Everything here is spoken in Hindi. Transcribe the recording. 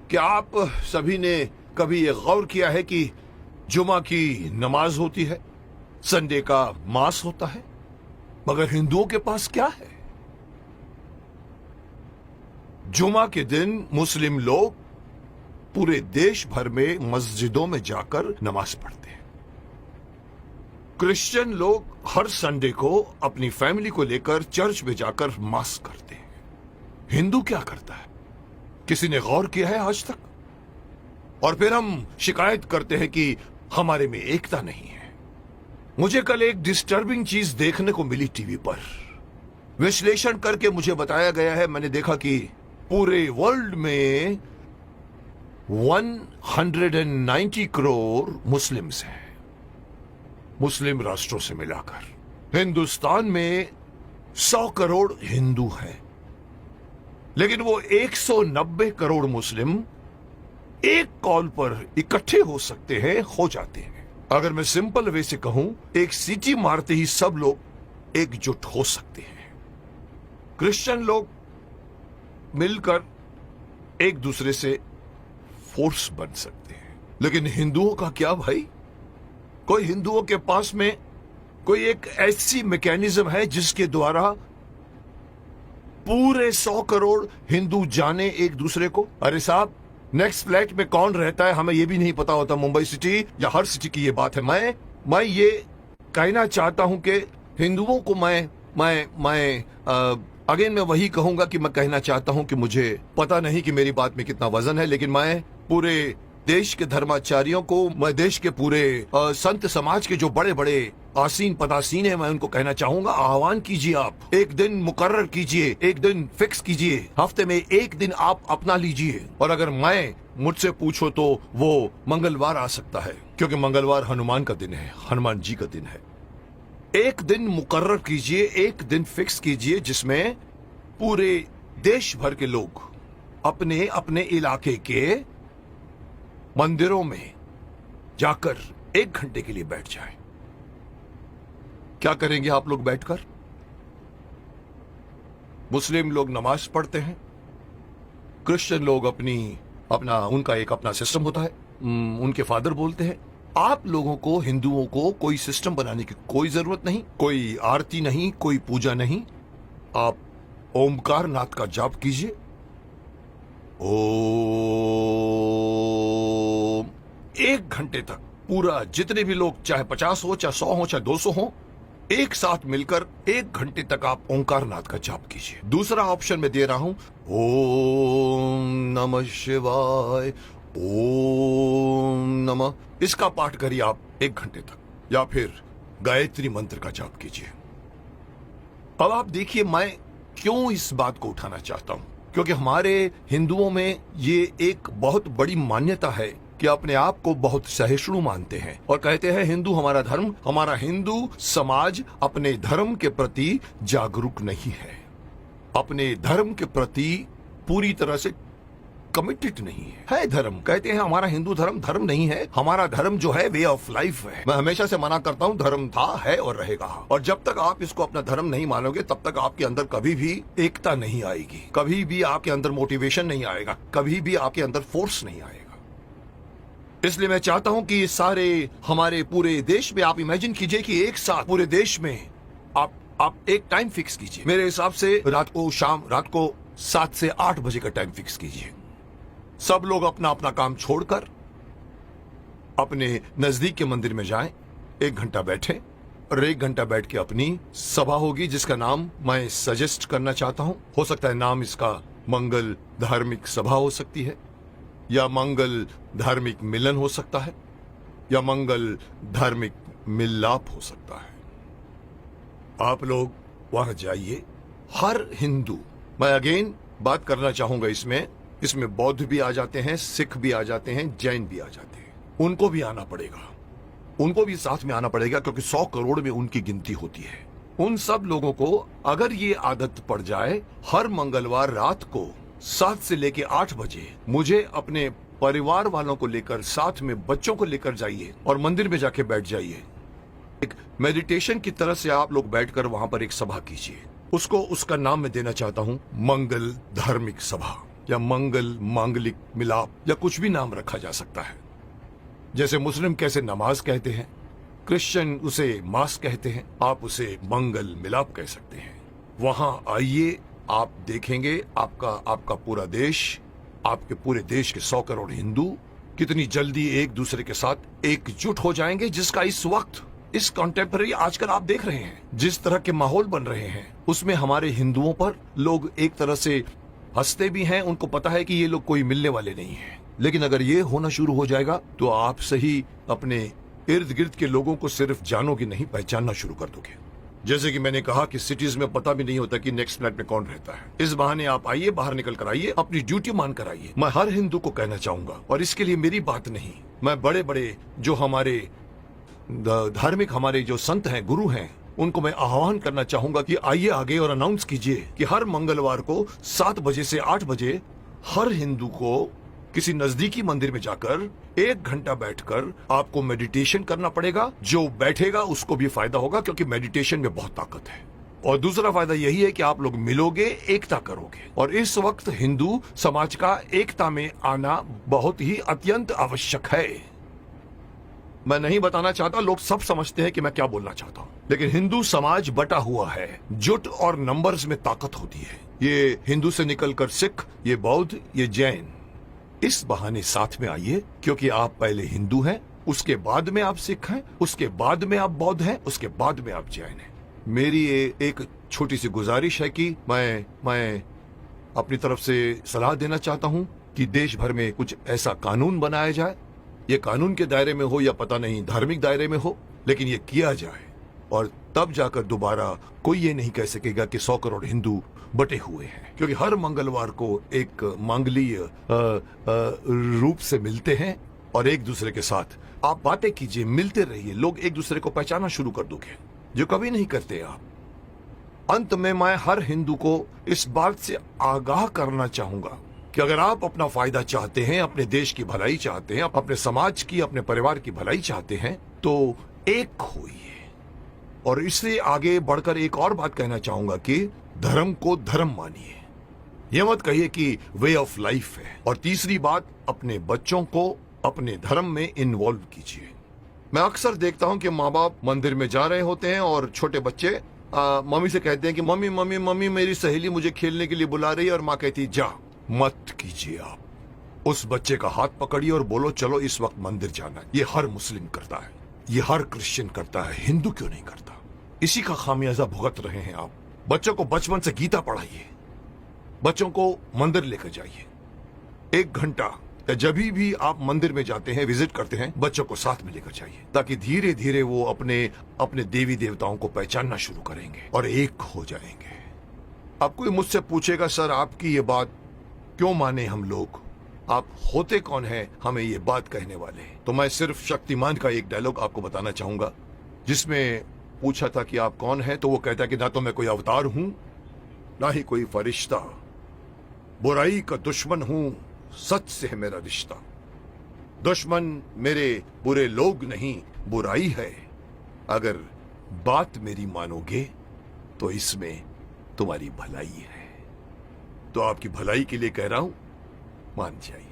क्या आप सभी ने कभी ये गौर किया है कि जुमा की नमाज होती है, संडे का मास होता है, मगर हिंदुओं के पास क्या है? जुमा के दिन मुस्लिम लोग पूरे देश भर में मस्जिदों में जाकर नमाज पढ़ते हैं। क्रिश्चियन लोग हर संडे को अपनी फैमिली को लेकर चर्च में जाकर मास करते हैं। हिंदू क्या करता है? किसी ने गौर किया है आज तक? और फिर हम शिकायत करते हैं कि हमारे में एकता नहीं है। मुझे कल एक डिस्टर्बिंग चीज देखने को मिली टीवी पर। विश्लेषण करके मुझे बताया गया है, मैंने देखा कि पूरे वर्ल्ड में 190 करोड़ मुस्लिम्स हैं, मुस्लिम राष्ट्रों से मिलाकर। हिंदुस्तान में 100 करोड़ हिंदू हैं, लेकिन वो 190 करोड़ मुस्लिम एक कॉल पर इकट्ठे हो सकते हैं, हो जाते हैं। अगर मैं सिंपल वे से कहूं, एक सीटी मारते ही सब लोग एकजुट हो सकते हैं। क्रिश्चियन लोग मिलकर एक दूसरे से फोर्स बन सकते हैं, लेकिन हिंदुओं का क्या भाई? कोई हिंदुओं के पास में कोई एक ऐसी मैकेनिज्म है जिसके द्वारा पूरे 100 करोड़ हिंदू जाने एक दूसरे को? अरे साहब, नेक्स्ट फ्लैट में कौन रहता है हमें यह भी नहीं पता होता। मुंबई सिटी या हर सिटी की ये बात है। मैं ये कहना चाहता हूं कि हिंदुओं को अगेन मैं वही कहूंगा कि मैं कहना चाहता हूं कि मुझे पता नहीं कि मेरी बात में कितना वजन है, लेकिन मैं पूरे देश के धर्माचार्यों को, मैं देश के पूरे संत समाज के जो बड़े बड़े आसीन पदासीन है, मैं उनको कहना चाहूंगा, आह्वान कीजिए, आप एक दिन मुकर्रर कीजिए, एक दिन फिक्स कीजिए, हफ्ते में एक दिन आप अपना लीजिए। और अगर मुझसे पूछो तो वो मंगलवार आ सकता है, क्योंकि मंगलवार हनुमान का दिन है, हनुमान जी का दिन है। एक दिन मुकर्रर कीजिए, एक दिन फिक्स कीजिए, जिसमें पूरे देश भर के लोग अपने अपने इलाके के मंदिरों में जाकर 1 घंटे के लिए बैठ जाएं। क्या करेंगे आप लोग बैठकर? मुस्लिम लोग नमाज पढ़ते हैं, क्रिश्चियन लोग उनका एक अपना सिस्टम होता है, उनके फादर बोलते हैं। आप लोगों को, हिंदुओं को, कोई सिस्टम बनाने की कोई जरूरत नहीं, कोई आरती नहीं, कोई पूजा नहीं। आप ओमकार नाथ का जाप कीजिए। ओम 1 घंटे तक पूरा, जितने भी लोग, चाहे 50 हो, चाहे 100 हो, चाहे 200 हो, एक साथ मिलकर 1 घंटे तक आप ओंकार नाथ का जाप कीजिए। दूसरा ऑप्शन मैं दे रहा हूं, ओम नमः शिवाय, ओम नमः, इसका पाठ करिए आप 1 घंटे तक, या फिर गायत्री मंत्र का जाप कीजिए। अब आप देखिए मैं क्यों इस बात को उठाना चाहता हूं, क्योंकि हमारे हिंदुओं में ये एक बहुत बड़ी मान्यता है कि अपने आप को बहुत सहिष्णु मानते हैं और कहते हैं हिंदू हमारा धर्म, हमारा हिंदू समाज अपने धर्म के प्रति जागरूक नहीं है, अपने धर्म के प्रति पूरी तरह से कमिटेड नहीं है। धर्म कहते हैं हमारा हिंदू धर्म धर्म नहीं है, हमारा धर्म जो है वे ऑफ लाइफ है। मैं हमेशा से मना करता हूं, धर्म था, है और रहेगा। और जब तक आप इसको अपना धर्म नहीं मानोगे, तब तक आपके अंदर कभी भी एकता नहीं आएगी, कभी भी आपके अंदर मोटिवेशन नहीं आएगा, कभी भी आपके अंदर फोर्स नहीं आएगा। इसलिए मैं चाहता हूं कि सारे हमारे पूरे देश में आप इमेजिन कीजिए कि एक साथ पूरे देश में आप एक टाइम फिक्स कीजिए। मेरे हिसाब से रात को 7 से 8 बजे का टाइम फिक्स कीजिए। सब लोग अपना अपना काम छोड़कर अपने नजदीक के मंदिर में जाएं, 1 घंटा बैठें और 1 घंटा बैठ के अपनी सभा होगी, जिसका नाम मैं सजेस्ट करना चाहता हूं। हो सकता है नाम इसका मंगल धार्मिक सभा हो सकती है, या मंगल धार्मिक मिलन हो सकता है, या मंगल धार्मिक मिलाप हो सकता है। आप लोग वहां जाइए। हर हिंदू, मैं अगेन बात करना चाहूंगा, इसमें बौद्ध भी आ जाते हैं, सिख भी आ जाते हैं, जैन भी आ जाते हैं, उनको भी आना पड़ेगा, उनको भी साथ में आना पड़ेगा, क्योंकि 100 करोड़ में उनकी गिनती होती है। उन सब लोगों को अगर ये आदत पड़ जाए, हर मंगलवार रात को 7 से लेके 8 बजे मुझे अपने परिवार वालों को लेकर, साथ में बच्चों को लेकर जाइए और मंदिर में जाके बैठ जाइए। एक मेडिटेशन की तरह से आप लोग बैठकर वहां पर एक सभा कीजिए। उसका नाम मैं देना चाहता हूं मंगल धार्मिक सभा। या मंगल, मांगलिक, मिलाप या कुछ भी नाम रखा जा सकता है। जैसे मुस्लिम कैसे नमाज कहते हैं, क्रिश्चियन उसे मास कहते हैं, आप उसे मंगल मिलाप कह सकते हैं। वहां आइए, आप देखेंगे आपका पूरा देश, आपके पूरे देश के 100 करोड़ हिंदू कितनी जल्दी एक दूसरे के साथ एकजुट हो जाएंगे, जिसका इस वक्त, इस कॉन्टेम्पररी आजकल आप देख रहे हैं जिस तरह के माहौल बन रहे हैं, उसमें हमारे हिंदुओं पर लोग एक तरह से हंसते भी हैं। उनको पता है कि ये लोग कोई मिलने वाले नहीं हैं। लेकिन अगर ये होना शुरू हो जाएगा तो आप सही अपने इर्द गिर्द के लोगों को सिर्फ जानोगे नहीं, पहचानना शुरू कर दोगे। जैसे कि मैंने कहा कि सिटीज में पता भी नहीं होता कि नेक्स्ट फ्लैट में कौन रहता है। इस बहाने आप आइए, बाहर निकल कर आइए, अपनी ड्यूटी मान कर आइए। मैं हर हिंदू को कहना चाहूंगा, और इसके लिए मेरी बात नहीं, मैं बड़े बड़े जो हमारे धार्मिक हमारे जो संत हैं, गुरु हैं, उनको मैं आह्वान करना चाहूंगा कि आइए आगे और अनाउंस कीजिए कि हर मंगलवार को 7 बजे से 8 बजे हर हिंदू को किसी नजदीकी मंदिर में जाकर 1 घंटा बैठकर आपको मेडिटेशन करना पड़ेगा। जो बैठेगा उसको भी फायदा होगा, क्योंकि मेडिटेशन में बहुत ताकत है। और दूसरा फायदा यही है कि आप लोग मिलोगे, एकता करोगे। और इस वक्त हिंदू समाज का एकता में आना बहुत ही अत्यंत आवश्यक है। मैं नहीं बताना चाहता, लोग सब समझते हैं कि मैं क्या बोलना चाहता हूं, लेकिन हिंदू समाज बटा हुआ है। जुट और नंबर्स में ताकत होती है। ये हिंदू से निकलकर सिख, ये बौद्ध, ये जैन, इस बहाने साथ में आइए, क्योंकि आप पहले हिंदू हैं, उसके बाद में आप सिख हैं, उसके बाद में आप बौद्ध हैं, उसके बाद में आप जैन हैं। मेरी एक छोटी सी गुजारिश है कि मैं अपनी तरफ से सलाह देना चाहता हूं कि देश भर में कुछ ऐसा कानून बनाया जाए। ये कानून के दायरे में हो या पता नहीं धार्मिक दायरे में हो, लेकिन ये किया जाए, और तब जाकर दोबारा कोई ये नहीं कह सकेगा कि 100 करोड़ हिंदू बटे हुए हैं। क्योंकि हर मंगलवार को एक मांगलीय रूप से मिलते हैं और एक दूसरे के साथ आप बातें कीजिए, मिलते रहिए, लोग एक दूसरे को पहचानना शुरू कर दोगे, जो कभी नहीं करते आप। अंत में मैं हर हिंदू को इस बात से आगाह करना चाहूंगा कि अगर आप अपना फायदा चाहते हैं, अपने देश की भलाई चाहते हैं, अपने समाज की, अपने परिवार की भलाई चाहते हैं, तो एक होइए। और इससे आगे बढ़कर एक और बात कहना चाहूंगा कि धर्म को धर्म मानिए, यह मत कहिए कि वे ऑफ लाइफ है। और तीसरी बात, अपने बच्चों को अपने धर्म में इन्वॉल्व कीजिए। मैं अक्सर देखता हूं कि माँ बाप मंदिर में जा रहे होते हैं और छोटे बच्चे मम्मी से कहते हैं कि मम्मी मम्मी मम्मी मेरी सहेली मुझे खेलने के लिए बुला रही है, और माँ कहती जा। मत कीजिए आप। उस बच्चे का हाथ पकड़िए और बोलो चलो इस वक्त मंदिर जाना है। ये हर मुस्लिम करता है, ये हर क्रिश्चियन करता है, हिंदू क्यों नहीं करता? इसी का खामियाजा भुगत रहे हैं आप। बच्चों को बचपन से गीता पढ़ाइए, बच्चों को मंदिर लेकर जाइए। 1 घंटा या जब भी आप मंदिर में जाते हैं, विजिट करते हैं, बच्चों को साथ में लेकर जाइए, ताकि धीरे धीरे वो अपने देवी देवताओं को पहचानना शुरू करेंगे और एक हो जाएंगे। अब कोई मुझसे पूछेगा सर आपकी ये बात क्यों माने हम लोग, आप होते कौन हैं हमें ये बात कहने वाले? तो मैं सिर्फ शक्तिमान का एक डायलॉग आपको बताना चाहूंगा, जिसमें पूछा था कि आप कौन हैं, तो वो कहता है कि ना तो मैं कोई अवतार हूं, ना ही कोई फरिश्ता, बुराई का दुश्मन हूं, सच से है मेरा रिश्ता। दुश्मन मेरे बुरे लोग नहीं, बुराई है। अगर बात मेरी मानोगे तो इसमें तुम्हारी भलाई है। तो आपकी भलाई के लिए कह रहा हूं, मान जाइए।